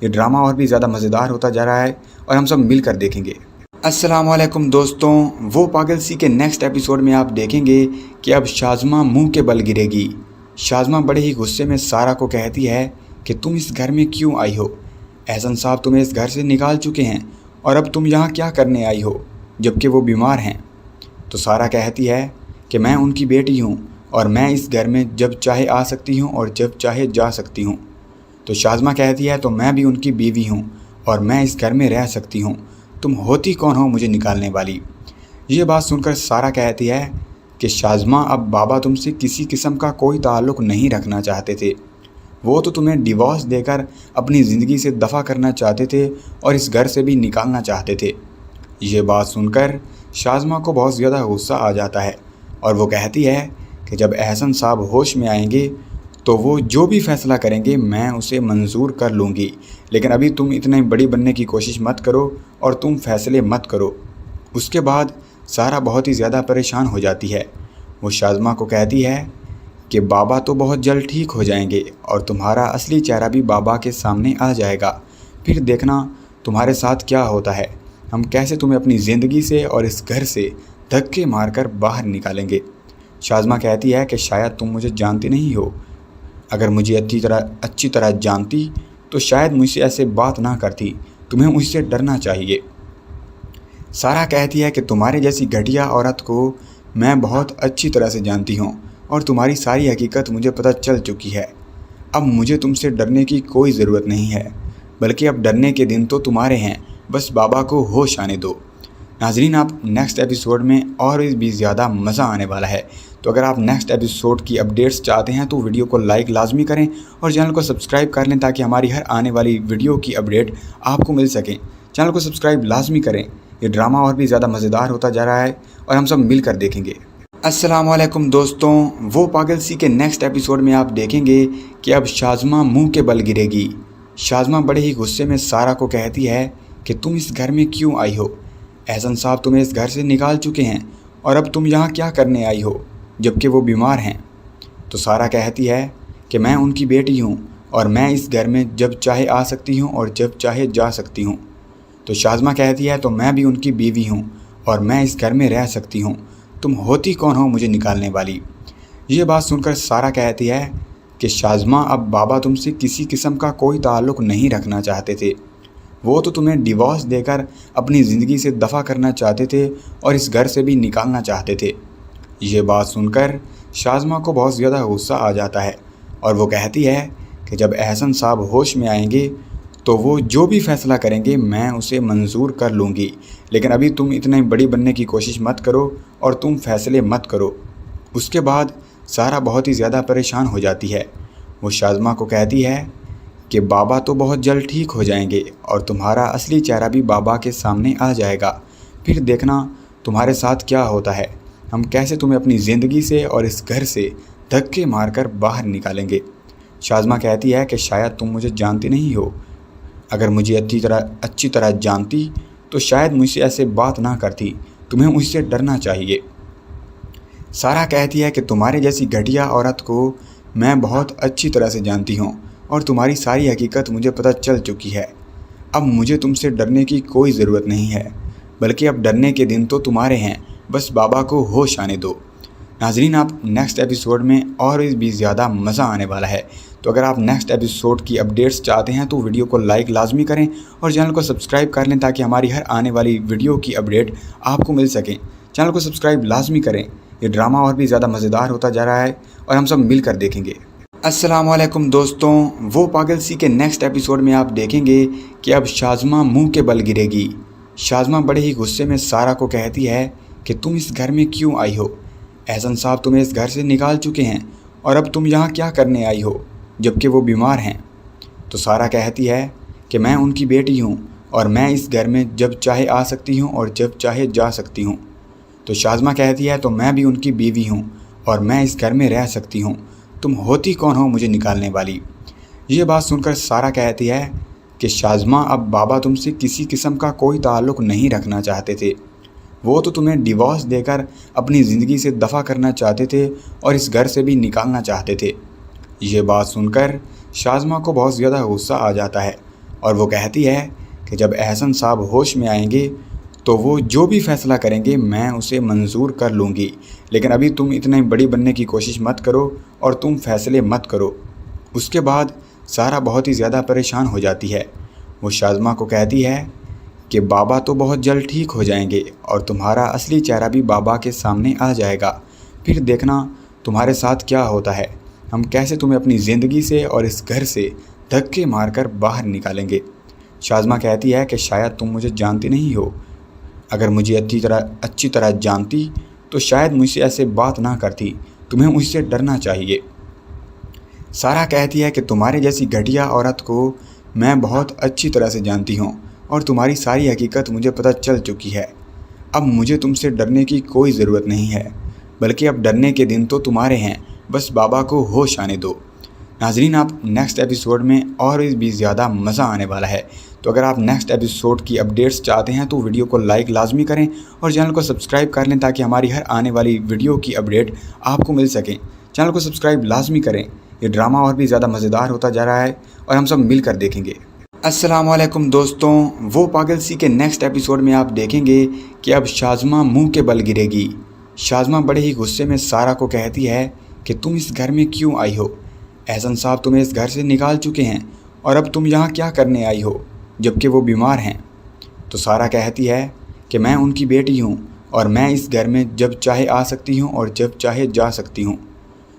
یہ ڈرامہ اور بھی زیادہ مزیدار ہوتا جا رہا ہے اور ہم سب مل کر دیکھیں گے۔ السلام علیکم دوستوں، وہ پاگل سی کے نیکسٹ ایپیسوڈ میں آپ دیکھیں گے کہ اب شازمہ منہ کے بل گرے گی۔ شازمہ بڑے ہی غصے میں سارا کو کہتی ہے کہ تم اس گھر میں کیوں آئی ہو؟ احسن صاحب تمہیں اس گھر سے نکال چکے ہیں اور اب تم یہاں کیا کرنے آئی ہو جبکہ وہ بیمار ہیں؟ تو سارا کہتی ہے کہ میں ان کی بیٹی ہوں اور میں اس گھر میں جب چاہے آ سکتی ہوں اور جب چاہے جا سکتی ہوں۔ تو شازمہ کہتی ہے تو میں بھی ان کی بیوی ہوں اور میں اس گھر میں رہ سکتی ہوں، تم ہوتی کون ہو مجھے نکالنے والی؟ یہ بات سن کر سارا کہتی ہے کہ شازمہ اب بابا تم سے کسی قسم کا کوئی تعلق نہیں رکھنا چاہتے تھے، وہ تو تمہیں ڈیورس دے کر اپنی زندگی سے دفع کرنا چاہتے تھے اور اس گھر سے بھی نکالنا چاہتے تھے۔ یہ بات سن کر شازمہ کو بہت زیادہ غصہ آ جاتا ہے اور وہ کہتی ہے کہ جب احسن صاحب ہوش میں آئیں گے تو وہ جو بھی فیصلہ کریں گے میں اسے منظور کر لوں گی، لیکن ابھی تم اتنے بڑی بننے کی کوشش مت کرو اور تم فیصلے مت کرو۔ اس کے بعد سارا بہت ہی زیادہ پریشان ہو جاتی ہے۔ وہ شازمہ کو کہتی ہے کہ بابا تو بہت جلد ٹھیک ہو جائیں گے اور تمہارا اصلی چہرہ بھی بابا کے سامنے آ جائے گا، پھر دیکھنا تمہارے ساتھ کیا ہوتا ہے، ہم کیسے تمہیں اپنی زندگی سے اور اس گھر سے دھکے مار کر باہر نکالیں گے۔ شازمہ کہتی ہے کہ شاید تم مجھے جانتی نہیں ہو، اگر مجھے اچھی طرح جانتی تو شاید مجھ سے ایسے بات نہ کرتی، تمہیں مجھ سے ڈرنا چاہیے۔ سارا کہتی ہے کہ تمہارے جیسی گھٹیا عورت کو میں بہت اچھی طرح سے جانتی ہوں اور تمہاری ساری حقیقت مجھے پتہ چل چکی ہے، اب مجھے تم سے ڈرنے کی کوئی ضرورت نہیں ہے، بلکہ اب ڈرنے کے دن تو تمہارے ہیں، بس بابا کو ہوش آنے دو۔ ناظرین، آپ نیکسٹ ایپیسوڈ میں اور بھی زیادہ مزہ آنے والا ہے، تو اگر آپ نیکسٹ ایپیسوڈ کی اپڈیٹس چاہتے ہیں تو ویڈیو کو لائک لازمی کریں اور چینل کو سبسکرائب کر لیں تاکہ ہماری ہر آنے والی ویڈیو کی اپڈیٹ آپ کو مل سکیں۔ چینل کو سبسکرائب لازمی کریں، یہ ڈرامہ اور بھی زیادہ مزیدار ہوتا جا رہا ہے اور ہم سب مل کر دیکھیں گے۔ السلام علیکم دوستوں، وہ پاگل سی کے نیکسٹ ایپیسوڈ میں آپ دیکھیں گے کہ اب شازمہ منہ کے بل گرے گی۔ شازمہ بڑے ہی غصے میں سارا کو کہتی ہے کہ تم اس گھر میں کیوں آئی ہو؟ احسن صاحب تمہیں اس گھر سے نکال چکے ہیں اور اب تم یہاں کیا کرنے آئی ہو جبکہ وہ بیمار ہیں؟ تو سارا کہتی ہے کہ میں ان کی بیٹی ہوں اور میں اس گھر میں جب چاہے آ سکتی ہوں اور جب چاہے جا سکتی ہوں۔ تو شازمہ کہتی ہے تو میں بھی ان کی بیوی ہوں اور میں اس گھر میں رہ سکتی ہوں، تم ہوتی کون ہو مجھے نکالنے والی؟ یہ بات سن کر سارا کہتی ہے کہ شازمہ اب بابا تم سے کسی قسم کا کوئی تعلق نہیں رکھنا چاہتے تھے، وہ تو تمہیں ڈیورس دے کر اپنی زندگی سے دفع کرنا چاہتے تھے اور اس گھر سے بھی نکالنا چاہتے تھے۔ یہ بات سن کر شازمہ کو بہت زیادہ غصہ آ جاتا ہے اور وہ کہتی ہے کہ جب احسن صاحب ہوش میں آئیں گے تو وہ جو بھی فیصلہ کریں گے میں اسے منظور کر لوں گی، لیکن ابھی تم اتنے بڑی بننے کی کوشش مت کرو اور تم فیصلے مت کرو۔ اس کے بعد سارا بہت ہی زیادہ پریشان ہو جاتی ہے۔ وہ شازمہ کو کہتی ہے کہ بابا تو بہت جلد ٹھیک ہو جائیں گے اور تمہارا اصلی چہرہ بھی بابا کے سامنے آ جائے گا، پھر دیکھنا تمہارے ساتھ کیا ہوتا ہے، ہم کیسے تمہیں اپنی زندگی سے اور اس گھر سے دھکے مار کر باہر نکالیں گے۔ شازمہ کہتی ہے کہ شاید تم مجھے جانتی نہیں ہو، اگر مجھے اچھی طرح جانتی تو شاید مجھ سے ایسے بات نہ کرتی، تمہیں مجھ سے ڈرنا چاہیے۔ سارا کہتی ہے کہ تمہارے جیسی گھٹیا عورت کو میں بہت اچھی طرح سے جانتی ہوں اور تمہاری ساری حقیقت مجھے پتہ چل چکی ہے، اب مجھے تم سے ڈرنے کی کوئی ضرورت نہیں ہے، بلکہ اب ڈرنے کے دن تو تمہارے ہیں، بس بابا کو ہوش آنے دو۔ ناظرین، آپ نیکسٹ ایپیسوڈ میں اور بھی زیادہ مزہ آنے والا ہے، تو اگر آپ نیکسٹ ایپیسوڈ کی اپڈیٹس چاہتے ہیں تو ویڈیو کو لائک لازمی کریں اور چینل کو سبسکرائب کر لیں تاکہ ہماری ہر آنے والی ویڈیو کی اپڈیٹ آپ کو مل سکیں۔ چینل کو سبسکرائب لازمی کریں، یہ ڈرامہ اور بھی زیادہ مزیدار ہوتا جا رہا ہے اور ہم سب مل کر دیکھیں گے۔ السلام علیکم دوستوں، وہ پاگل سی کے نیکسٹ ایپیسوڈ میں آپ دیکھیں گے کہ اب شازمہ منہ کے بل گرے گی۔ شازمہ بڑے ہی غصے میں سارا کو کہتی ہے کہ تم اس گھر میں کیوں آئی ہو؟ احسن صاحب تمہیں اس گھر سے نکال چکے ہیں اور اب تم یہاں کیا کرنے آئی ہو جبکہ وہ بیمار ہیں؟ تو سارا کہتی ہے کہ میں ان کی بیٹی ہوں اور میں اس گھر میں جب چاہے آ سکتی ہوں اور جب چاہے جا سکتی ہوں۔ تو شازمہ کہتی ہے تو میں بھی ان کی بیوی ہوں اور میں اس گھر میں رہ سکتی ہوں، تم ہوتی کون ہو مجھے نکالنے والی؟ یہ بات سن کر سارا کہتی ہے کہ شازمہ اب بابا تم سے کسی قسم کا کوئی تعلق نہیں رکھنا چاہتے تھے، وہ تو تمہیں ڈیورس دے کر اپنی زندگی سے دفع کرنا چاہتے تھے اور اس گھر سے بھی نکالنا چاہتے تھے۔ یہ بات سن کر شازمہ کو بہت زیادہ غصہ آ جاتا ہے اور وہ کہتی ہے کہ جب احسن صاحب ہوش میں آئیں گے تو وہ جو بھی فیصلہ کریں گے میں اسے منظور کر لوں گی، لیکن ابھی تم اتنے بڑی بننے کی کوشش مت کرو اور تم فیصلے مت کرو۔ اس کے بعد سارا بہت ہی زیادہ پریشان ہو جاتی ہے۔ وہ شازمہ کو کہتی ہے کہ بابا تو بہت جلد ٹھیک ہو جائیں گے اور تمہارا اصلی چہرہ بھی بابا کے سامنے آ جائے گا، پھر دیکھنا تمہارے ساتھ کیا ہوتا ہے، ہم کیسے تمہیں اپنی زندگی سے اور اس گھر سے دھکے مار کر باہر نکالیں گے۔ شازمہ کہتی ہے کہ شاید تم مجھے جانتی نہیں ہو، اگر مجھے اچھی طرح جانتی تو شاید مجھ سے ایسے بات نہ کرتی، تمہیں مجھ سے ڈرنا چاہیے۔ سارا کہتی ہے کہ تمہارے جیسی گھٹیا عورت کو میں بہت اچھی طرح سے جانتی ہوں اور تمہاری ساری حقیقت مجھے پتہ چل چکی ہے، اب مجھے تم سے ڈرنے کی کوئی ضرورت نہیں ہے، بلکہ اب ڈرنے کے دن تو تمہارے ہیں، بس بابا کو ہوش آنے دو۔ ناظرین، آپ نیکسٹ ایپیسوڈ میں اور بھی زیادہ مزہ آنے والا ہے، تو اگر آپ نیکسٹ ایپیسوڈ کی اپڈیٹس چاہتے ہیں تو ویڈیو کو لائک لازمی کریں اور چینل کو سبسکرائب کر لیں تاکہ ہماری ہر آنے والی ویڈیو کی اپڈیٹ آپ کو مل سکیں۔ چینل کو سبسکرائب لازمی کریں، یہ ڈرامہ اور بھی زیادہ مزیدار ہوتا جا رہا ہے اور ہم سب مل کر دیکھیں گے۔ السلام علیکم دوستوں، وہ پاگل سی کے نیکسٹ ایپیسوڈ میں آپ دیکھیں گے کہ اب شازمہ منہ کے بل گرے گی۔ شازمہ بڑے ہی غصے میں سارا کو کہتی ہے کہ تم اس گھر میں کیوں آئی ہو؟ احسن صاحب تمہیں اس گھر سے نکال چکے ہیں اور اب تم یہاں کیا کرنے آئی ہو جبکہ وہ بیمار ہیں؟ تو سارا کہتی ہے کہ میں ان کی بیٹی ہوں اور میں اس گھر میں جب چاہے آ سکتی ہوں اور جب چاہے جا سکتی ہوں۔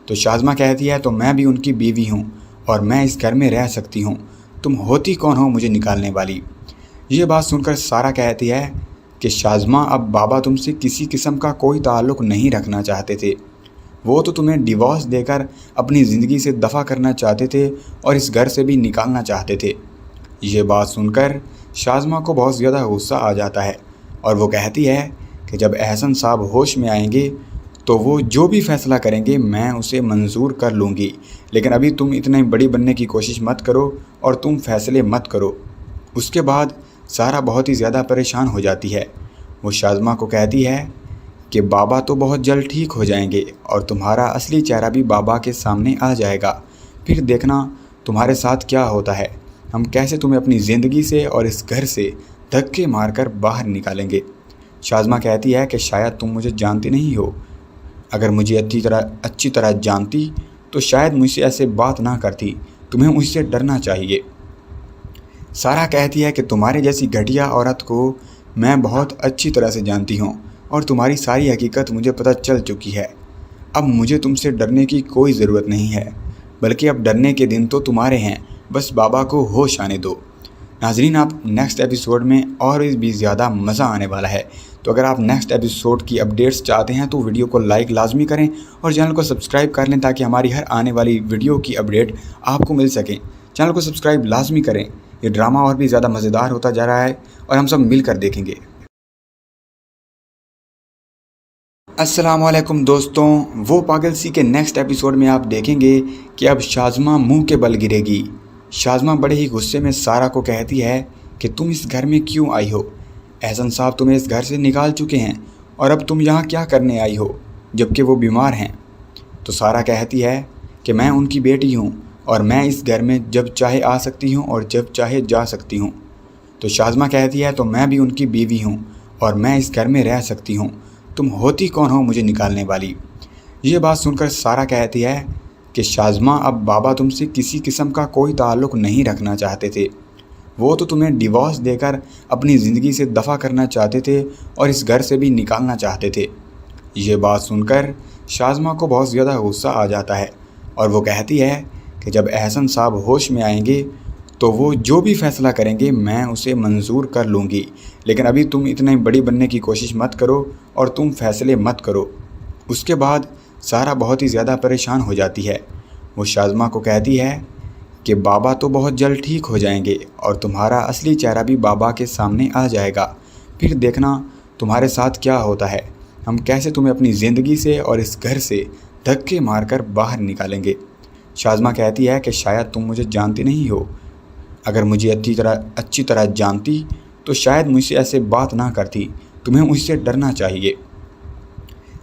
تو شازمہ کہتی ہے تو میں بھی ان کی بیوی ہوں اور میں اس گھر میں رہ سکتی ہوں، تم ہوتی کون ہو مجھے نکالنے والی؟ یہ بات سن کر سارا کہتی ہے کہ شازمہ اب بابا تم سے کسی قسم کا کوئی تعلق نہیں رکھنا چاہتے تھے، وہ تو تمہیں ڈیورس دے کر اپنی زندگی سے دفع کرنا چاہتے تھے اور اس گھر سے بھی نکالنا چاہتے تھے۔ یہ بات سن کر شازمہ کو بہت زیادہ غصہ آ جاتا ہے اور وہ کہتی ہے کہ جب احسن صاحب ہوش میں آئیں گے تو وہ جو بھی فیصلہ کریں گے میں اسے منظور کر لوں گی، لیکن ابھی تم اتنے بڑی بننے کی کوشش مت کرو اور تم فیصلے مت کرو۔ اس کے بعد سارا بہت ہی زیادہ پریشان ہو جاتی ہے۔ وہ شازمہ کو کہتی ہے کہ بابا تو بہت جلد ٹھیک ہو جائیں گے اور تمہارا اصلی چہرہ بھی بابا کے سامنے آ جائے گا، پھر دیکھنا تمہارے ساتھ کیا ہوتا ہے، ہم کیسے تمہیں اپنی زندگی سے اور اس گھر سے دھکے مار کر باہر نکالیں گے۔ شازمہ کہتی ہے کہ شاید تم مجھے جانتی نہیں ہو، اگر مجھے اچھی طرح جانتی تو شاید مجھ سے ایسے بات نہ کرتی، تمہیں مجھ سے ڈرنا چاہیے۔ سارا کہتی ہے کہ تمہارے جیسی گھٹیا عورت کو میں بہت اچھی طرح سے جانتی ہوں اور تمہاری ساری حقیقت مجھے پتہ چل چکی ہے، اب مجھے تم سے ڈرنے کی کوئی ضرورت نہیں ہے، بلکہ اب ڈرنے کے دن تو تمہارے ہیں، بس بابا کو ہوش آنے دو۔ ناظرین، آپ نیکسٹ ایپیسوڈ میں اور بھی زیادہ مزہ آنے والا ہے، تو اگر آپ نیکسٹ ایپیسوڈ کی اپڈیٹس چاہتے ہیں تو ویڈیو کو لائک لازمی کریں اور چینل کو سبسکرائب کر لیں تاکہ ہماری ہر آنے والی ویڈیو کی اپڈیٹ آپ کو مل سکیں۔ چینل کو سبسکرائب لازمی کریں، یہ ڈرامہ اور بھی زیادہ مزیدار ہوتا جا رہا ہے اور ہم سب مل کر دیکھیں گے۔ السلام علیکم دوستوں، وہ پاگل سی کے نیکسٹ ایپیسوڈ میں آپ دیکھیں گے کہ اب شازمہ منہ کے بل گرے گی۔ شازمہ بڑے ہی غصے میں سارا کو کہتی ہے کہ تم اس گھر میں کیوں آئی ہو؟ احسن صاحب تمہیں اس گھر سے نکال چکے ہیں اور اب تم یہاں کیا کرنے آئی ہو جبکہ وہ بیمار ہیں؟ تو سارا کہتی ہے کہ میں ان کی بیٹی ہوں اور میں اس گھر میں جب چاہے آ سکتی ہوں اور جب چاہے جا سکتی ہوں۔ تو شازمہ کہتی ہے تو میں بھی ان کی بیوی ہوں اور میں اس گھر میں رہ سکتی ہوں، تم ہوتی کون ہو مجھے نکالنے والی؟ یہ بات سن کر سارا کہتی ہے کہ شازمہ اب بابا تم سے کسی قسم کا کوئی تعلق نہیں رکھنا چاہتے تھے، وہ تو تمہیں ڈیورس دے کر اپنی زندگی سے دفع کرنا چاہتے تھے اور اس گھر سے بھی نکالنا چاہتے تھے۔ یہ بات سن کر شازمہ کو بہت زیادہ غصہ آ جاتا ہے اور وہ کہتی ہے کہ جب احسن صاحب ہوش میں آئیں گے تو وہ جو بھی فیصلہ کریں گے میں اسے منظور کر لوں گی، لیکن ابھی تم اتنے بڑی بننے کی کوشش مت کرو اور تم فیصلے مت کرو۔ اس کے بعد سارا بہت ہی زیادہ پریشان ہو جاتی ہے۔ وہ شازمہ کو کہتی ہے کہ بابا تو بہت جلد ٹھیک ہو جائیں گے اور تمہارا اصلی چہرہ بھی بابا کے سامنے آ جائے گا، پھر دیکھنا تمہارے ساتھ کیا ہوتا ہے، ہم کیسے تمہیں اپنی زندگی سے اور اس گھر سے دھکے مار کر باہر نکالیں گے۔ شازمہ کہتی ہے کہ شاید تم مجھے جانتی نہیں ہو، اگر مجھے اچھی طرح جانتی تو شاید مجھ سے ایسے بات نہ کرتی، تمہیں مجھ سے ڈرنا چاہیے۔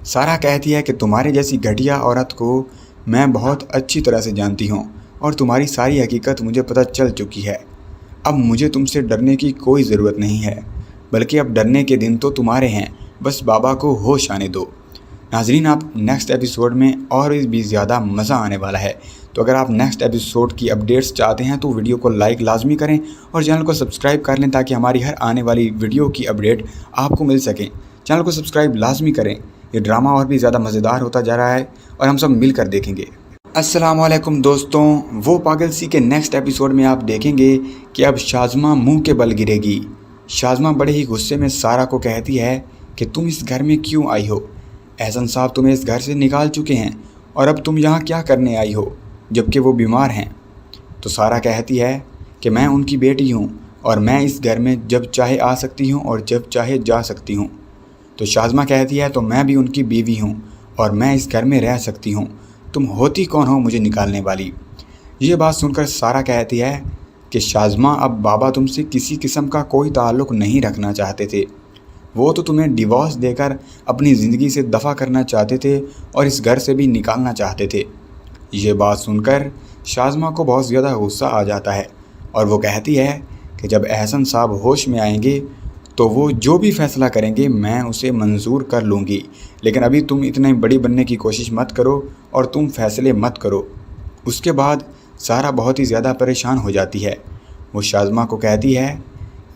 سارا کہتی ہے کہ تمہارے جیسی گھٹیا عورت کو میں بہت اچھی طرح سے جانتی ہوں اور تمہاری ساری حقیقت مجھے پتہ چل چکی ہے، اب مجھے تم سے ڈرنے کی کوئی ضرورت نہیں ہے، بلکہ اب ڈرنے کے دن تو تمہارے ہیں، بس بابا کو ہوش آنے دو۔ ناظرین، آپ نیکسٹ ایپیسوڈ میں اور بھی زیادہ مزہ آنے والا ہے، تو اگر آپ نیکسٹ ایپیسوڈ کی اپڈیٹس چاہتے ہیں تو ویڈیو کو لائک لازمی کریں اور چینل کو سبسکرائب کر لیں تاکہ ہماری ہر آنے والی ویڈیو کی اپڈیٹ آپ کو مل سکیں۔ چینل کو سبسکرائب لازمی کریں، یہ ڈرامہ اور بھی زیادہ مزیدار ہوتا جا رہا ہے اور ہم سب مل کر دیکھیں گے۔ السلام علیکم دوستوں، وہ پاگل سی کے نیکسٹ ایپیسوڈ میں آپ دیکھیں گے کہ اب شازمہ منہ کے بل گرے گی۔ شازمہ بڑے ہی غصے میں سارا کو کہتی ہے کہ تم اس گھر میں کیوں آئی ہو؟ احسن صاحب تمہیں اس گھر سے نکال چکے ہیں اور اب تم یہاں کیا کرنے آئی ہو جبکہ وہ بیمار ہیں؟ تو سارا کہتی ہے کہ میں ان کی بیٹی ہوں اور میں اس گھر میں جب چاہے آ سکتی ہوں اور جب چاہے جا سکتی ہوں۔ تو شازمہ کہتی ہے تو میں بھی ان کی بیوی ہوں اور میں اس گھر میں رہ سکتی ہوں، تم ہوتی کون ہو مجھے نکالنے والی؟ یہ بات سن کر سارا کہتی ہے کہ شازمہ اب بابا تم سے کسی قسم کا کوئی تعلق نہیں رکھنا چاہتے تھے، وہ تو تمہیں ڈیورس دے کر اپنی زندگی سے دفع کرنا چاہتے تھے اور اس گھر سے بھی نکالنا چاہتے تھے۔ یہ بات سن کر شازمہ کو بہت زیادہ غصہ آ جاتا ہے اور وہ کہتی ہے کہ جب احسن صاحب ہوش میں آئیں گے تو وہ جو بھی فیصلہ کریں گے میں اسے منظور کر لوں گی، لیکن ابھی تم اتنے بڑی بننے کی کوشش مت کرو اور تم فیصلے مت کرو۔ اس کے بعد سارا بہت ہی زیادہ پریشان ہو جاتی ہے، وہ شازمہ کو کہتی ہے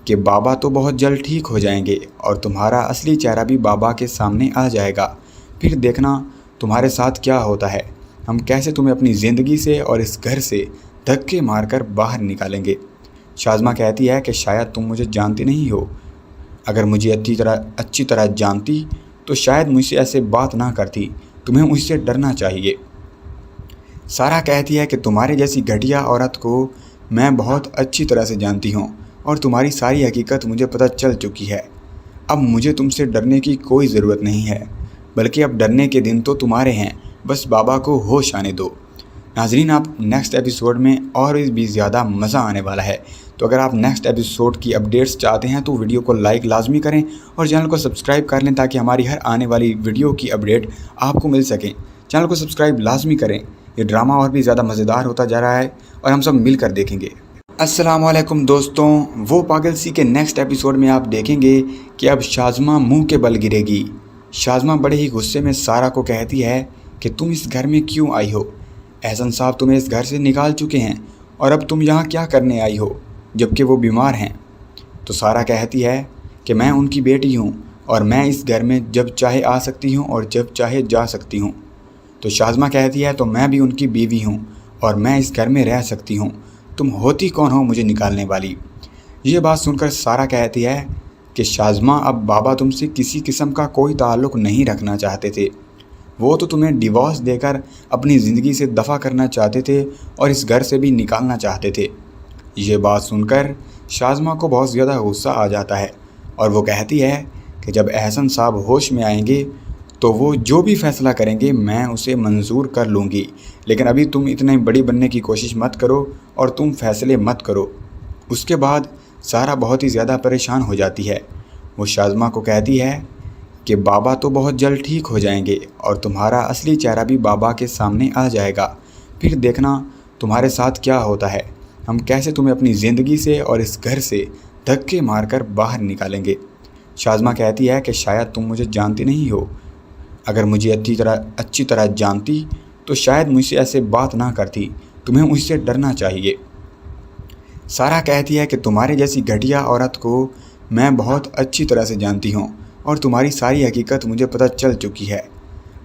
کہ بابا تو بہت جلد ٹھیک ہو جائیں گے اور تمہارا اصلی چہرہ بھی بابا کے سامنے آ جائے گا، پھر دیکھنا تمہارے ساتھ کیا ہوتا ہے، ہم کیسے تمہیں اپنی زندگی سے اور اس گھر سے دھکے مار کر باہر نکالیں گے۔ شازمہ کہتی ہے کہ شاید تم مجھے جانتی نہیں ہو، اگر مجھے اچھی طرح جانتی تو شاید مجھ سے ایسے بات نہ کرتی، تمہیں مجھ سے ڈرنا چاہیے۔ سارا کہتی ہے کہ تمہاری جیسی گھٹیا عورت کو میں بہت اچھی طرح سے جانتی ہوں اور تمہاری ساری حقیقت مجھے پتہ چل چکی ہے، اب مجھے تم سے ڈرنے کی کوئی ضرورت نہیں ہے، بلکہ اب ڈرنے کے دن تو تمہارے ہیں، بس بابا کو ہوش آنے دو۔ ناظرین، آپ نیکسٹ ایپیسوڈ میں اور بھی زیادہ مزہ آنے والا ہے، تو اگر آپ نیکسٹ ایپیسوڈ کی اپڈیٹس چاہتے ہیں تو ویڈیو کو لائک لازمی کریں اور چینل کو سبسکرائب کر لیں تاکہ ہماری ہر آنے والی ویڈیو کی اپڈیٹ آپ کو مل سکیں۔ چینل کو سبسکرائب لازمی کریں، یہ ڈرامہ اور بھی زیادہ مزیدار ہوتا جا رہا ہے اور ہم سب مل کر دیکھیں گے۔ السلام علیکم دوستوں، وہ پاگل سی کے نیکسٹ ایپیسوڈ میں آپ دیکھیں گے کہ اب شازمہ منہ کے بل گرے گی۔ شازمہ بڑے ہی غصے میں سارا کو کہتی ہے کہ تم اس گھر میں کیوں آئی ہو؟ احسن صاحب تمہیں اس گھر سے نکال چکے ہیں اور اب تم یہاں کیا کرنے آئی ہو جبکہ وہ بیمار ہیں؟ تو سارا کہتی ہے کہ میں ان کی بیٹی ہوں اور میں اس گھر میں جب چاہے آ سکتی ہوں اور جب چاہے جا سکتی ہوں۔ تو شازمہ کہتی ہے تو میں بھی ان کی بیوی ہوں اور میں اس گھر میں رہ سکتی ہوں، تم ہوتی کون ہو مجھے نکالنے والی؟ یہ بات سن کر سارا کہتی ہے کہ شازمہ اب بابا تم سے کسی قسم کا کوئی تعلق نہیں رکھنا چاہتے تھے، وہ تو تمہیں ڈیورس دے کر اپنی زندگی سے دفع کرنا چاہتے تھے اور اس گھر سے بھی نکالنا چاہتے تھے۔ یہ بات سن کر شازمہ کو بہت زیادہ غصہ آ جاتا ہے اور وہ کہتی ہے کہ جب احسن صاحب ہوش میں آئیں گے تو وہ جو بھی فیصلہ کریں گے میں اسے منظور کر لوں گی، لیکن ابھی تم اتنے بڑی بننے کی کوشش مت کرو اور تم فیصلے مت کرو۔ اس کے بعد سارا بہت ہی زیادہ پریشان ہو جاتی ہے، وہ شازمہ کو کہتی ہے کہ بابا تو بہت جلد ٹھیک ہو جائیں گے اور تمہارا اصلی چہرہ بھی بابا کے سامنے آ جائے گا، پھر دیکھنا تمہارے ساتھ کیا ہوتا ہے، ہم کیسے تمہیں اپنی زندگی سے اور اس گھر سے دھکے مار کر باہر نکالیں گے۔ شازمہ کہتی ہے کہ شاید تم مجھے جانتی نہیں ہو، اگر مجھے اچھی طرح جانتی تو شاید مجھ سے ایسے بات نہ کرتی، تمہیں مجھ سے ڈرنا چاہیے۔ سارا کہتی ہے کہ تمہاری جیسی گھٹیا عورت کو میں بہت اچھی طرح سے جانتی ہوں اور تمہاری ساری حقیقت مجھے پتہ چل چکی ہے،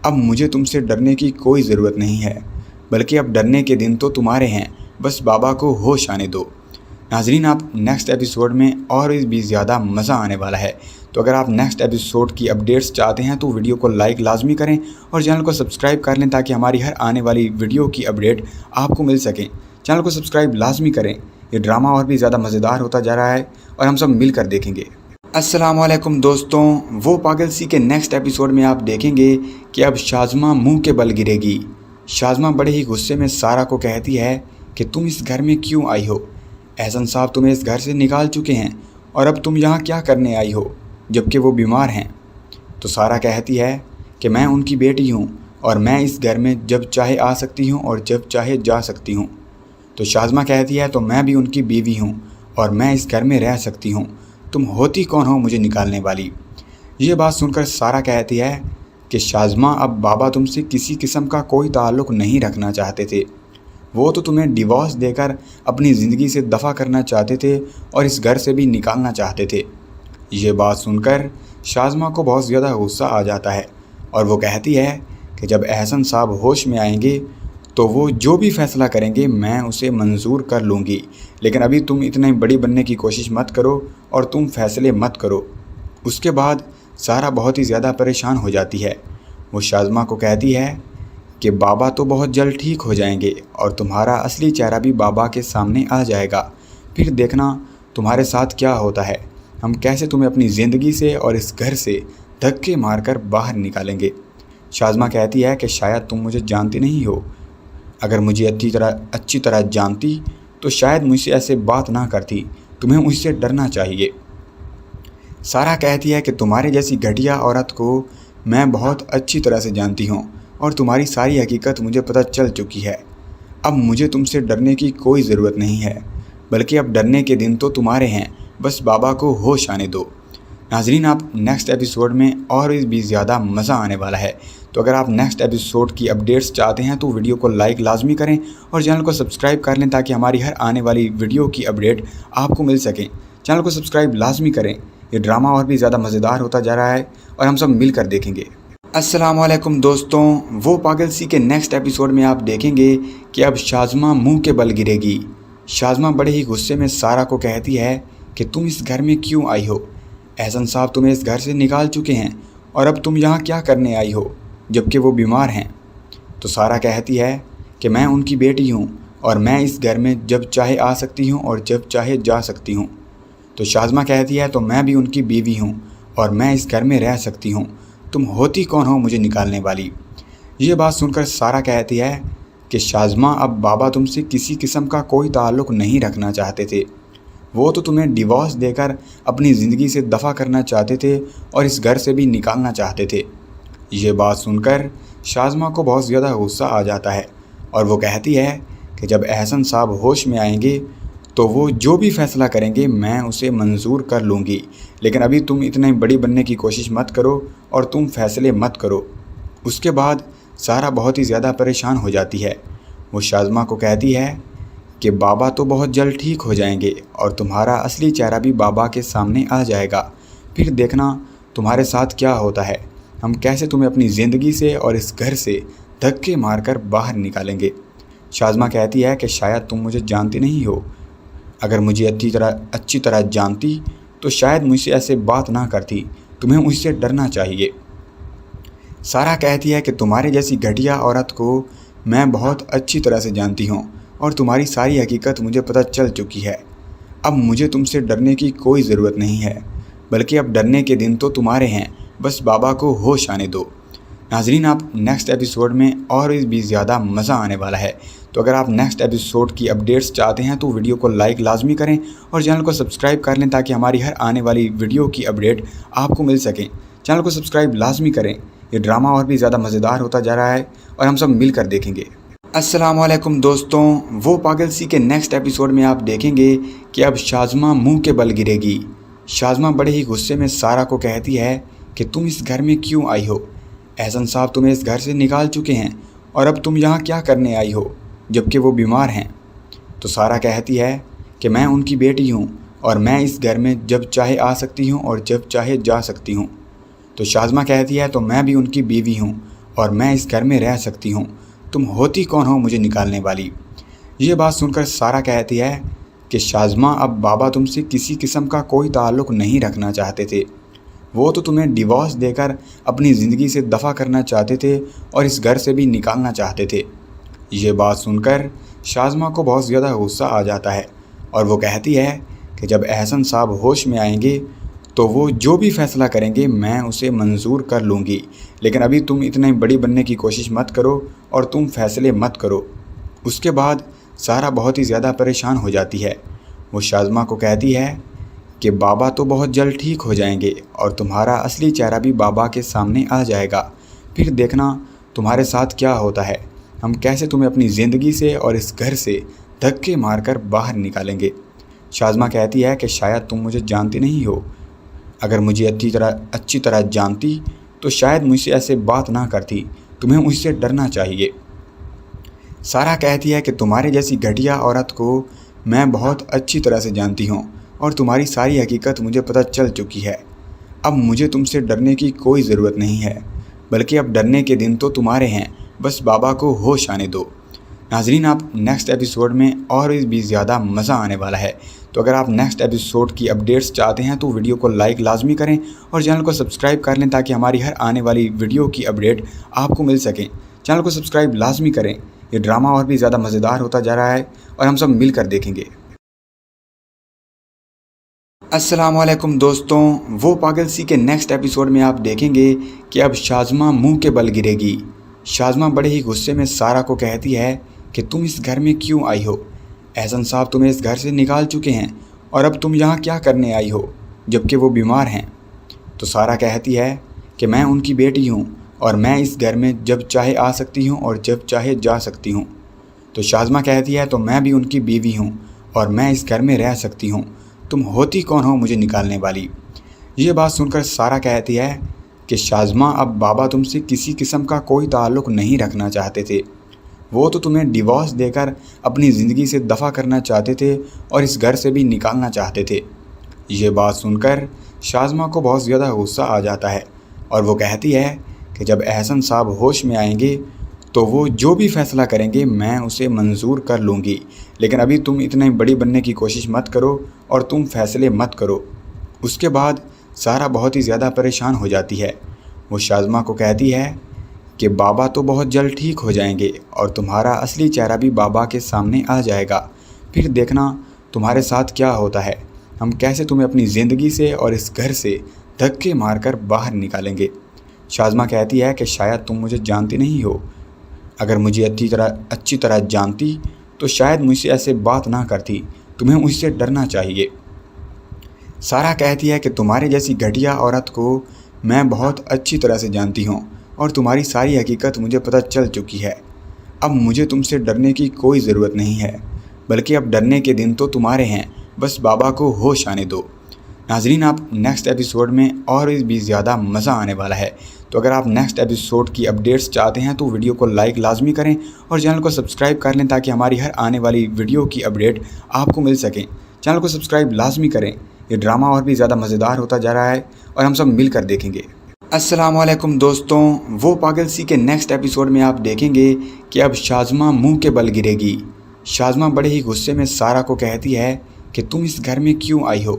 اب مجھے تم سے ڈرنے کی کوئی ضرورت نہیں ہے، بلکہ اب ڈرنے کے دن تو تمہارے ہیں، بس بابا کو ہوش آنے دو۔ ناظرین، آپ نیکسٹ ایپیسوڈ میں اور بھی زیادہ مزہ آنے والا ہے، تو اگر آپ نیکسٹ ایپیسوڈ کی اپڈیٹس چاہتے ہیں تو ویڈیو کو لائک لازمی کریں اور چینل کو سبسکرائب کر لیں تاکہ ہماری ہر آنے والی ویڈیو کی اپڈیٹ آپ کو مل سکیں۔ چینل کو سبسکرائب لازمی کریں، یہ ڈرامہ اور بھی زیادہ مزیدار ہوتا جا رہا ہے اور ہم سب مل کر دیکھیں گے۔ السلام علیکم دوستوں، وہ پاگل سی کے نیکسٹ ایپیسوڈ میں آپ دیکھیں گے کہ اب شازمہ منہ کے بل گرے گی۔ شازمہ بڑے ہی غصے میں سارا کو کہتی ہے کہ تم اس گھر میں کیوں آئی ہو؟ احسن صاحب تمہیں اس گھر سے نکال چکے ہیں اور اب تم یہاں کیا کرنے آئی ہو جبکہ وہ بیمار ہیں؟ تو سارا کہتی ہے کہ میں ان کی بیٹی ہوں اور میں اس گھر میں جب چاہے آ سکتی ہوں اور جب چاہے جا سکتی ہوں۔ تو شازمہ کہتی ہے تو میں بھی ان کی بیوی ہوں اور میں اس گھر میں رہ سکتی ہوں، تم ہوتی کون ہو مجھے نکالنے والی؟ یہ بات سن کر سارہ کہتی ہے کہ شازمہ اب بابا تم سے کسی قسم کا کوئی تعلق نہیں رکھنا چاہتے تھے، وہ تو تمہیں ڈیورس دے کر اپنی زندگی سے دفع کرنا چاہتے تھے اور اس گھر سے بھی نکالنا چاہتے تھے۔ یہ بات سن کر شازمہ کو بہت زیادہ غصہ آ جاتا ہے اور وہ کہتی ہے کہ جب احسن صاحب ہوش میں آئیں گے تو وہ جو بھی فیصلہ کریں گے میں اسے منظور کر لوں گی، لیکن ابھی تم اتنے بڑی بننے کی کوشش مت کرو اور تم فیصلے مت کرو۔ اس کے بعد سارہ بہت ہی زیادہ پریشان ہو جاتی ہے۔ وہ شازمہ کو کہتی ہے کہ بابا تو بہت جلد ٹھیک ہو جائیں گے اور تمہارا اصلی چہرہ بھی بابا کے سامنے آ جائے گا، پھر دیکھنا تمہارے ساتھ کیا ہوتا ہے، ہم کیسے تمہیں اپنی زندگی سے اور اس گھر سے دھکے مار کر باہر نکالیں گے۔ شازمہ کہتی ہے کہ شاید تم مجھے جانتی نہیں ہو، اگر مجھے اچھی طرح جانتی تو شاید مجھ سے ایسے بات نہ کرتی، تمہیں مجھ سے ڈرنا چاہیے۔ سارہ کہتی ہے کہ تمہاری جیسی گھٹیا عورت کو میں بہت اچھی طرح سے جانتی ہوں اور تمہاری ساری حقیقت مجھے پتہ چل چکی ہے، اب مجھے تم سے ڈرنے کی کوئی ضرورت نہیں ہے، بلکہ اب ڈرنے کے دن تو تمہارے ہیں، بس بابا کو ہوش آنے دو۔ ناظرین، آپ نیکسٹ ایپیسوڈ میں اور بھی زیادہ مزہ آنے والا ہے، تو اگر آپ نیکسٹ ایپیسوڈ کی اپڈیٹس چاہتے ہیں تو ویڈیو کو لائک لازمی کریں اور چینل کو سبسکرائب کر لیں تاکہ ہماری ہر آنے والی ویڈیو کی اپڈیٹ آپ کو مل سکیں۔ چینل کو سبسکرائب لازمی کریں، یہ ڈرامہ اور بھی زیادہ مزیدار ہوتا جا رہا ہے اور ہم سب مل کر دیکھیں گے۔ السلام علیکم دوستوں، وہ پاگل سی کے نیکسٹ ایپیسوڈ میں آپ دیکھیں گے کہ اب شازمہ منہ کے بل گرے گی۔ شازمہ بڑے ہی غصے میں سارہ کو کہتی ہے کہ تم اس گھر میں کیوں آئی ہو؟ احسن صاحب تمہیں اس گھر سے نکال چکے ہیں اور اب تم یہاں کیا کرنے آئی ہو جبکہ وہ بیمار ہیں؟ تو سارہ کہتی ہے کہ میں ان کی بیٹی ہوں اور میں اس گھر میں جب چاہے آ سکتی ہوں اور جب چاہے جا سکتی ہوں۔ تو شازمہ کہتی ہے تو میں بھی ان کی بیوی ہوں اور میں اس گھر میں رہ سکتی ہوں، تم ہوتی کون ہو مجھے نکالنے والی؟ یہ بات سن کر سارہ کہتی ہے کہ شازمہ اب بابا تم سے کسی قسم کا کوئی تعلق نہیں رکھنا چاہتے تھے، وہ تو تمہیں ڈیورس دے کر اپنی زندگی سے دفع کرنا چاہتے تھے اور اس گھر سے بھی نکالنا چاہتے تھے۔ یہ بات سن کر شازمہ کو بہت زیادہ غصہ آ جاتا ہے اور وہ کہتی ہے کہ جب احسن صاحب ہوش میں آئیں گے تو وہ جو بھی فیصلہ کریں گے میں اسے منظور کر لوں گی، لیکن ابھی تم اتنے بڑی بننے کی کوشش مت کرو اور تم فیصلے مت کرو۔ اس کے بعد سارہ بہت ہی زیادہ پریشان ہو جاتی ہے۔ وہ شازمہ کو کہتی ہے کہ بابا تو بہت جلد ٹھیک ہو جائیں گے اور تمہارا اصلی چہرہ بھی بابا کے سامنے آ جائے گا، پھر دیکھنا تمہارے ساتھ کیا ہوتا ہے، ہم کیسے تمہیں اپنی زندگی سے اور اس گھر سے دھکے مار کر باہر نکالیں گے۔ شازمہ کہتی ہے کہ شاید تم مجھے جانتی نہیں ہو، اگر مجھے اچھی طرح جانتی تو شاید مجھ سے ایسے بات نہ کرتی، تمہیں مجھ سے ڈرنا چاہیے۔ سارہ کہتی ہے کہ تمہاری جیسی گھٹیا عورت کو میں بہت اچھی طرح سے جانتی ہوں اور تمہاری ساری حقیقت مجھے پتہ چل چکی ہے، اب مجھے تم سے ڈرنے کی کوئی ضرورت نہیں ہے، بلکہ اب ڈرنے کے دن تو تمہارے ہیں، بس بابا کو ہوش آنے دو۔ ناظرین، آپ نیکسٹ ایپیسوڈ میں اور بھی زیادہ مزہ آنے والا ہے، تو اگر آپ نیکسٹ ایپیسوڈ کی اپڈیٹس چاہتے ہیں تو ویڈیو کو لائک لازمی کریں اور چینل کو سبسکرائب کر لیں تاکہ ہماری ہر آنے والی ویڈیو کی اپڈیٹ آپ کو مل سکیں۔ چینل کو سبسکرائب لازمی کریں، یہ ڈرامہ اور بھی زیادہ مزیدار ہوتا جا رہا ہے اور ہم سب مل کر دیکھیں گے۔ السلام علیکم دوستوں، وہ پاگل سی کے نیکسٹ ایپیسوڈ میں آپ دیکھیں گے کہ اب شازمہ منہ کے بل گرے گی۔ شازمہ بڑے ہی غصے میں سارہ کو کہتی ہے کہ تم اس گھر میں کیوں آئی ہو؟ احسن صاحب تمہیں اس گھر سے نکال چکے ہیں اور اب تم یہاں کیا کرنے آئی ہو جبکہ وہ بیمار ہیں؟ تو سارہ کہتی ہے کہ میں ان کی بیٹی ہوں اور میں اس گھر میں جب چاہے آ سکتی ہوں اور جب چاہے جا سکتی ہوں۔ تو شازمہ کہتی ہے تو میں بھی ان کی بیوی ہوں اور میں اس گھر میں رہ سکتی ہوں، تم ہوتی کون ہو مجھے نکالنے والی؟ یہ بات سن کر سارہ کہتی ہے کہ شازمہ اب بابا تم سے کسی قسم کا کوئی تعلق نہیں رکھنا چاہتے تھے، وہ تو تمہیں ڈیورس دے کر اپنی زندگی سے دفع کرنا چاہتے تھے اور اس گھر سے بھی نکالنا چاہتے تھے۔ یہ بات سن کر شازمہ کو بہت زیادہ غصہ آ جاتا ہے اور وہ کہتی ہے کہ جب احسن صاحب ہوش میں آئیں گے تو وہ جو بھی فیصلہ کریں گے میں اسے منظور کر لوں گی، لیکن ابھی تم اتنے بڑی بننے کی کوشش مت کرو اور تم فیصلے مت کرو۔ اس کے بعد سارہ بہت ہی زیادہ پریشان ہو جاتی ہے۔ وہ شازمہ کو کہتی ہے کہ بابا تو بہت جلد ٹھیک ہو جائیں گے اور تمہارا اصلی چہرہ بھی بابا کے سامنے آ جائے گا، پھر دیکھنا تمہارے ساتھ کیا ہوتا ہے، ہم کیسے تمہیں اپنی زندگی سے اور اس گھر سے دھکے مار کر باہر نکالیں گے۔ شازمہ کہتی ہے کہ شاید تم مجھے جانتی نہیں ہو، اگر مجھے اچھی طرح جانتی تو شاید مجھ سے ایسے بات نہ کرتی، تمہیں مجھ سے ڈرنا چاہیے۔ سارہ کہتی ہے کہ تمہارے جیسی گھٹیا عورت کو میں بہت اچھی طرح سے جانتی ہوں اور تمہاری ساری حقیقت مجھے پتہ چل چکی ہے۔ اب مجھے تم سے ڈرنے کی کوئی ضرورت نہیں ہے، بلکہ اب ڈرنے کے دن تو تمہارے ہیں، بس بابا کو ہوش آنے دو۔ ناظرین، آپ نیکسٹ ایپیسوڈ میں اور بھی زیادہ مزہ آنے والا ہے، تو اگر آپ نیکسٹ ایپیسوڈ کی اپڈیٹس چاہتے ہیں تو ویڈیو کو لائک لازمی کریں اور چینل کو سبسکرائب کر لیں تاکہ ہماری ہر آنے والی ویڈیو کی اپڈیٹ آپ کو مل سکیں۔ چینل کو سبسکرائب لازمی کریں، یہ ڈرامہ اور بھی زیادہ مزیدار ہوتا جا رہا ہے اور ہم سب مل کر دیکھیں گے۔ السلام علیکم دوستوں، وہ پاگل سی کے نیکسٹ ایپیسوڈ میں آپ دیکھیں گے کہ اب شازمہ منہ کے بل گرے گی۔ شازمہ بڑے ہی غصے میں سارہ کو کہتی ہے کہ تم اس گھر میں کیوں آئی ہو؟ احسن صاحب تمہیں اس گھر سے نکال چکے ہیں اور اب تم یہاں کیا کرنے آئی ہو جبکہ وہ بیمار ہیں؟ تو سارہ کہتی ہے کہ میں ان کی بیٹی ہوں اور میں اس گھر میں جب چاہے آ سکتی ہوں اور جب چاہے جا سکتی ہوں۔ تو شازمہ کہتی ہے تو میں بھی ان کی بیوی ہوں اور میں اس گھر میں رہ سکتی ہوں، تم ہوتی کون ہو مجھے نکالنے والی؟ یہ بات سن کر سارہ کہتی ہے کہ شازمہ اب بابا تم سے کسی قسم کا کوئی تعلق نہیں رکھنا چاہتے تھے، وہ تو تمہیں ڈیورس دے کر اپنی زندگی سے دفع کرنا چاہتے تھے اور اس گھر سے بھی نکالنا چاہتے تھے۔ یہ بات سن کر شازمہ کو بہت زیادہ غصہ آ جاتا ہے اور وہ کہتی ہے کہ جب احسن صاحب ہوش میں آئیں گے تو وہ جو بھی فیصلہ کریں گے میں اسے منظور کر لوں گی، لیکن ابھی تم اتنے بڑی بننے کی کوشش مت کرو اور تم فیصلے مت کرو۔ اس کے بعد سارہ بہت ہی زیادہ پریشان ہو جاتی ہے۔ وہ شازمہ کو کہتی ہے کہ بابا تو بہت جلد ٹھیک ہو جائیں گے اور تمہارا اصلی چہرہ بھی بابا کے سامنے آ جائے گا، پھر دیکھنا تمہارے ساتھ کیا ہوتا ہے، ہم کیسے تمہیں اپنی زندگی سے اور اس گھر سے دھکے مار کر باہر نکالیں گے۔ شازمہ کہتی ہے کہ شاید تم مجھے جانتی نہیں ہو، اگر مجھے اچھی طرح جانتی تو شاید مجھ سے ایسے بات نہ کرتی، تمہیں مجھ سے ڈرنا چاہیے۔ سارہ کہتی ہے کہ تمہارے جیسی گھٹیا عورت کو میں بہت اچھی طرح سے جانتی ہوں اور تمہاری ساری حقیقت مجھے پتہ چل چکی ہے۔ اب مجھے تم سے ڈرنے کی کوئی ضرورت نہیں ہے، بلکہ اب ڈرنے کے دن تو تمہارے ہیں، بس بابا کو ہوش آنے دو۔ ناظرین، آپ نیکسٹ ایپیسوڈ میں اور بھی زیادہ مزہ آنے والا ہے، تو اگر آپ نیکسٹ ایپیسوڈ کی اپڈیٹس چاہتے ہیں تو ویڈیو کو لائک لازمی کریں اور چینل کو سبسکرائب کر لیں تاکہ ہماری ہر آنے والی ویڈیو کی اپڈیٹ آپ کو مل سکیں۔ چینل کو سبسکرائب لازمی کریں، یہ ڈرامہ اور بھی زیادہ مزیدار ہوتا جا رہا ہے اور ہم سب مل کر دیکھیں گے۔ السلام علیکم دوستوں، وہ پاگل سی کے نیکسٹ ایپیسوڈ میں آپ دیکھیں گے کہ اب شازمہ منہ کے بل گرے گی۔ شازمہ بڑے ہی غصے میں سارہ کو کہتی ہے کہ تم اس گھر میں کیوں آئی ہو؟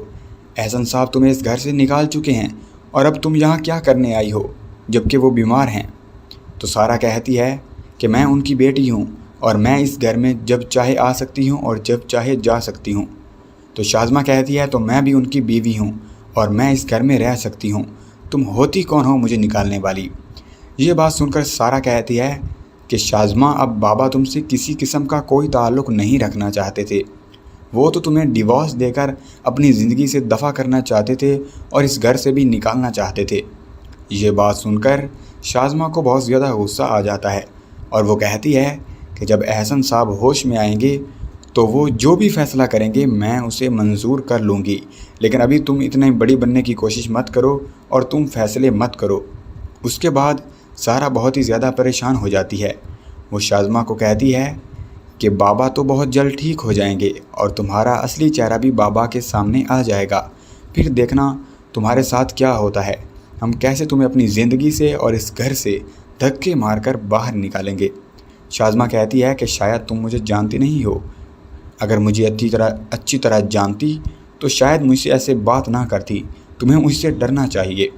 احسن صاحب تمہیں اس گھر سے نکال چکے ہیں اور اب تم یہاں کیا کرنے آئی ہو جبکہ وہ بیمار ہیں؟ تو سارہ کہتی ہے کہ میں ان کی بیٹی ہوں اور میں اس گھر میں جب چاہے آ سکتی ہوں اور جب چاہے جا سکتی ہوں۔ تو شازمہ کہتی ہے تو میں بھی ان کی بیوی ہوں اور میں اس گھر میں رہ سکتی ہوں، تم ہوتی کون ہو مجھے نکالنے والی؟ یہ بات سن کر سارہ کہتی ہے کہ شازمہ اب بابا تم سے کسی قسم کا کوئی تعلق نہیں رکھنا چاہتے تھے، وہ تو تمہیں ڈیورس دے کر اپنی زندگی سے دفع کرنا چاہتے تھے اور اس گھر سے بھی نکالنا چاہتے تھے۔ یہ بات سن کر شازمہ کو بہت زیادہ غصہ آ جاتا ہے اور وہ کہتی ہے کہ جب احسن صاحب ہوش میں آئیں گے تو وہ جو بھی فیصلہ کریں گے میں اسے منظور کر لوں گی، لیکن ابھی تم اتنے بڑی بننے کی کوشش مت کرو اور تم فیصلے مت کرو۔ اس کے بعد سارہ بہت ہی زیادہ پریشان ہو جاتی ہے۔ وہ شازمہ کو کہتی ہے کہ بابا تو بہت جلد ٹھیک ہو جائیں گے اور تمہارا اصلی چہرہ بھی بابا کے سامنے آ جائے گا، پھر دیکھنا تمہارے ساتھ کیا ہوتا ہے، ہم کیسے تمہیں اپنی زندگی سے اور اس گھر سے دھکے مار کر باہر نکالیں گے۔ شازمہ کہتی ہے کہ شاید تم مجھے جانتی نہیں ہو، اگر مجھے اچھی طرح جانتی تو شاید مجھ سے ایسے بات نہ کرتی، تمہیں مجھ سے ڈرنا چاہیے۔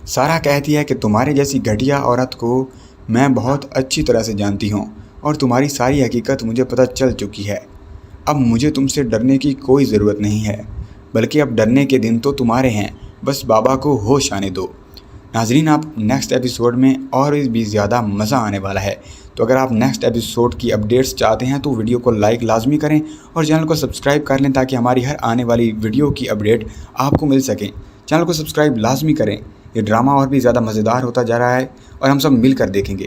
سارہ کہتی ہے کہ تمہارے جیسی گھٹیا عورت کو میں بہت اچھی طرح سے جانتی ہوں اور تمہاری ساری حقیقت مجھے پتہ چل چکی ہے، اب مجھے تم سے ڈرنے کی کوئی ضرورت نہیں ہے، بلکہ اب ڈرنے کے دن تو تمہارے ہیں، بس بابا کو ہوش آنے دو۔ ناظرین، آپ نیکسٹ ایپیسوڈ میں اور بھی زیادہ مزہ آنے والا ہے، تو اگر آپ نیکسٹ ایپیسوڈ کی اپڈیٹس چاہتے ہیں تو ویڈیو کو لائک لازمی کریں اور چینل کو سبسکرائب کر لیں تاکہ ہماری ہر آنے والی ویڈیو کی اپڈیٹ آپ کو مل سکیں۔ چینل کو سبسکرائب لازمی کریں، یہ ڈرامہ اور بھی زیادہ مزیدار ہوتا جا رہا ہے اور ہم سب مل کر دیکھیں گے۔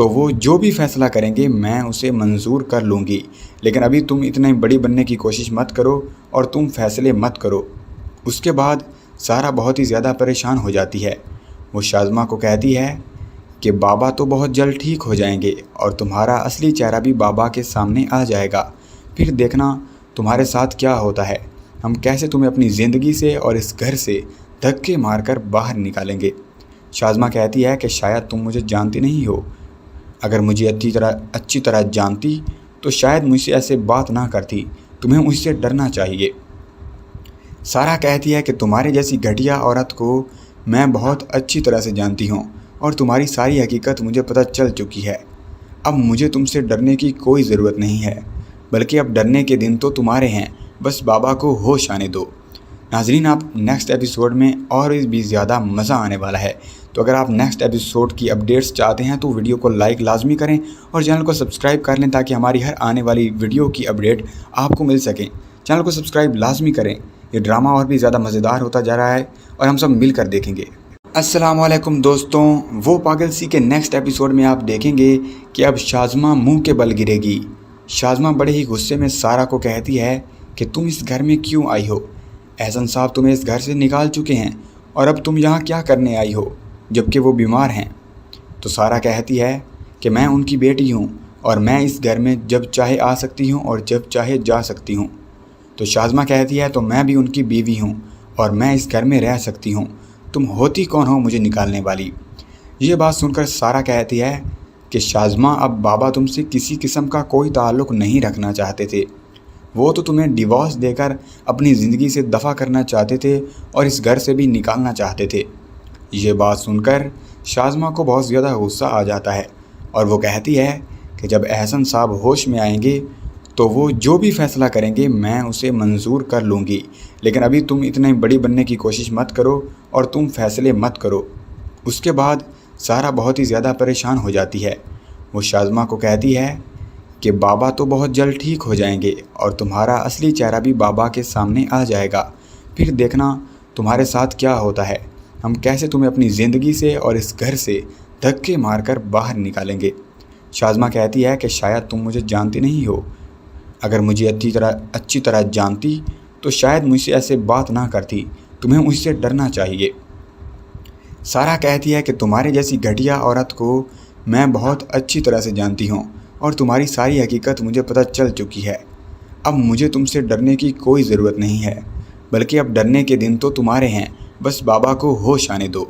تو وہ جو بھی فیصلہ کریں گے میں اسے منظور کر لوں گی، لیکن ابھی تم اتنے بڑی بننے کی کوشش مت کرو اور تم فیصلے مت کرو۔ اس کے بعد سارا بہت ہی زیادہ پریشان ہو جاتی ہے۔ وہ شازمہ کو کہتی ہے کہ بابا تو بہت جلد ٹھیک ہو جائیں گے اور تمہارا اصلی چہرہ بھی بابا کے سامنے آ جائے گا، پھر دیکھنا تمہارے ساتھ کیا ہوتا ہے، ہم کیسے تمہیں اپنی زندگی سے اور اس گھر سے دھکے مار کر باہر نکالیں گے۔ شازمہ کہتی ہے کہ شاید تم مجھے جانتی نہیں ہو، اگر مجھے اچھی طرح جانتی تو شاید مجھ سے ایسے بات نہ کرتی، تمہیں مجھ سے ڈرنا چاہیے۔ سارا کہتی ہے کہ تمہارے جیسی گھٹیا عورت کو میں بہت اچھی طرح سے جانتی ہوں اور تمہاری ساری حقیقت مجھے پتہ چل چکی ہے، اب مجھے تم سے ڈرنے کی کوئی ضرورت نہیں ہے، بلکہ اب ڈرنے کے دن تو تمہارے ہیں، بس بابا کو ہوش آنے دو۔ ناظرین، آپ نیکسٹ ایپیسوڈ میں اور بھی زیادہ مزہ آنے والا ہے، تو اگر آپ نیکسٹ ایپیسوڈ کی اپڈیٹس چاہتے ہیں تو ویڈیو کو لائک لازمی کریں اور چینل کو سبسکرائب کر لیں تاکہ ہماری ہر آنے والی ویڈیو کی اپڈیٹ آپ کو مل سکیں۔ چینل کو سبسکرائب لازمی کریں، یہ ڈرامہ اور بھی زیادہ مزیدار ہوتا جا رہا ہے اور ہم سب مل کر دیکھیں گے۔ السلام علیکم دوستوں، وہ پاگل سی کے نیکسٹ ایپیسوڈ میں آپ دیکھیں گے کہ اب شازمہ منہ کے بل گرے گی۔ شازمہ بڑے ہی غصے میں سارا کو کہتی ہے کہ تم اس گھر میں کیوں آئی ہو؟ احسن صاحب تمہیں اس گھر سے نکال چکے ہیں اور اب تم یہاں کیا کرنے آئی ہو جبکہ وہ بیمار ہیں؟ تو سارا کہتی ہے کہ میں ان کی بیٹی ہوں اور میں اس گھر میں جب چاہے آ سکتی ہوں اور جب چاہے جا سکتی ہوں۔ تو شازمہ کہتی ہے تو میں بھی ان کی بیوی ہوں اور میں اس گھر میں رہ سکتی ہوں، تم ہوتی کون ہو مجھے نکالنے والی؟ یہ بات سن کر سارا کہتی ہے کہ شازمہ اب بابا تم سے کسی قسم کا کوئی تعلق نہیں رکھنا چاہتے تھے، وہ تو تمہیں ڈیورس دے کر اپنی زندگی سے دفع کرنا چاہتے تھے اور اس گھر سے بھی نکالنا چاہتے تھے۔ یہ بات سن کر شازمہ کو بہت زیادہ غصہ آ جاتا ہے اور وہ کہتی ہے کہ جب احسن صاحب ہوش میں آئیں گے تو وہ جو بھی فیصلہ کریں گے میں اسے منظور کر لوں گی، لیکن ابھی تم اتنے بڑی بننے کی کوشش مت کرو اور تم فیصلے مت کرو۔ اس کے بعد سارا بہت ہی زیادہ پریشان ہو جاتی ہے۔ وہ شازمہ کو کہتی ہے کہ بابا تو بہت جلد ٹھیک ہو جائیں گے اور تمہارا اصلی چہرہ بھی بابا کے سامنے آ جائے گا، پھر دیکھنا تمہارے ساتھ کیا ہوتا ہے، ہم کیسے تمہیں اپنی زندگی سے اور اس گھر سے دھکے مار کر باہر نکالیں گے۔ شازمہ کہتی ہے کہ شاید تم مجھے جانتی نہیں ہو، اگر مجھے اچھی طرح جانتی تو شاید مجھ سے ایسے بات نہ کرتی، تمہیں مجھ سے ڈرنا چاہیے۔ سارا کہتی ہے کہ تمہارے جیسی گھٹیا عورت کو میں بہت اچھی طرح سے جانتی ہوں اور تمہاری ساری حقیقت مجھے پتہ چل چکی ہے، اب مجھے تم سے ڈرنے کی کوئی ضرورت نہیں ہے، بلکہ اب ڈرنے کے دن تو تمہارے ہیں، بس بابا کو ہوش آنے دو۔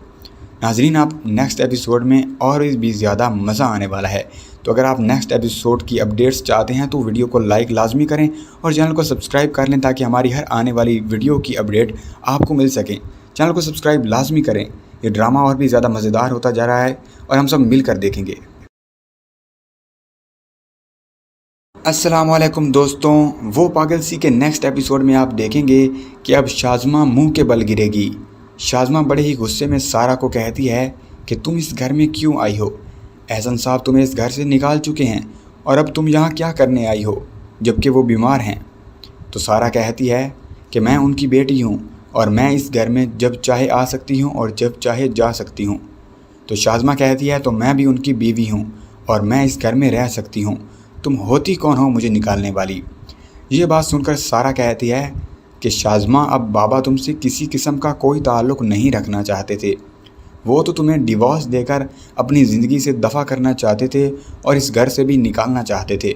ناظرین، آپ نیکسٹ ایپیسوڈ میں اور بھی زیادہ مزہ آنے والا ہے، تو اگر آپ نیکسٹ ایپیسوڈ کی اپڈیٹس چاہتے ہیں تو ویڈیو کو لائک لازمی کریں اور چینل کو سبسکرائب کر لیں تاکہ ہماری ہر آنے والی ویڈیو کی اپڈیٹ آپ کو مل سکیں۔ چینل کو سبسکرائب لازمی کریں، یہ ڈرامہ اور بھی زیادہ مزیدار ہوتا جا رہا ہے اور ہم سب مل کر دیکھیں گے۔ السلام علیکم دوستوں، وہ پاگل سی کے نیکسٹ ایپیسوڈ میں آپ دیکھیں گے کہ اب شازمہ منہ کے بل گرے گی۔ شازمہ بڑے ہی غصے میں سارا کو کہتی ہے کہ تم اس گھر میں کیوں آئی ہو؟ احسن صاحب تمہیں اس گھر سے نکال چکے ہیں اور اب تم یہاں کیا کرنے آئی ہو جبکہ وہ بیمار ہیں؟ تو سارا کہتی ہے کہ میں ان کی بیٹی ہوں اور میں اس گھر میں جب چاہے آ سکتی ہوں اور جب چاہے جا سکتی ہوں۔ تو شازمہ کہتی ہے تو میں بھی ان کی بیوی ہوں اور میں اس گھر میں رہ سکتی ہوں، تم ہوتی کون ہو مجھے نکالنے والی؟ یہ بات سن کر سارا کہتی ہے کہ شازمہ اب بابا تم سے کسی قسم کا کوئی تعلق نہیں رکھنا چاہتے تھے، وہ تو تمہیں ڈیورس دے کر اپنی زندگی سے دفع کرنا چاہتے تھے اور اس گھر سے بھی نکالنا چاہتے تھے۔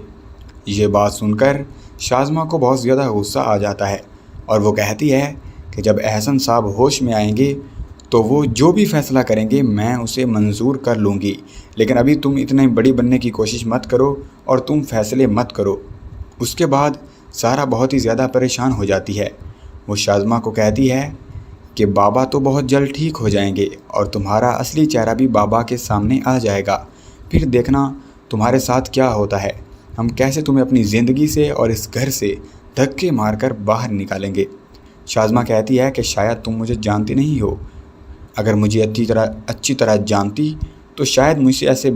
یہ بات سن کر شازمہ کو بہت زیادہ غصہ آ جاتا ہے اور وہ کہتی ہے کہ جب احسن صاحب ہوش میں آئیں گے تو وہ جو بھی فیصلہ کریں گے میں اسے منظور کر لوں گی، لیکن ابھی تم اتنے بڑی بننے کی کوشش مت کرو اور تم فیصلے مت کرو۔ اس کے بعد سارا بہت ہی زیادہ پریشان ہو جاتی ہے۔ وہ شازمہ کو کہتی ہے کہ بابا تو بہت جلد ٹھیک ہو جائیں گے اور تمہارا اصلی چہرہ بھی بابا کے سامنے آ جائے گا، پھر دیکھنا تمہارے ساتھ کیا ہوتا ہے، ہم کیسے تمہیں اپنی زندگی سے اور اس گھر سے دھکے مار کر باہر نکالیں گے۔ شازمہ کہتی ہے کہ شاید تم مجھے جانتی نہیں ہو، اگر مجھے اچھی طرح جانتی تو شاید مجھ سے ایسے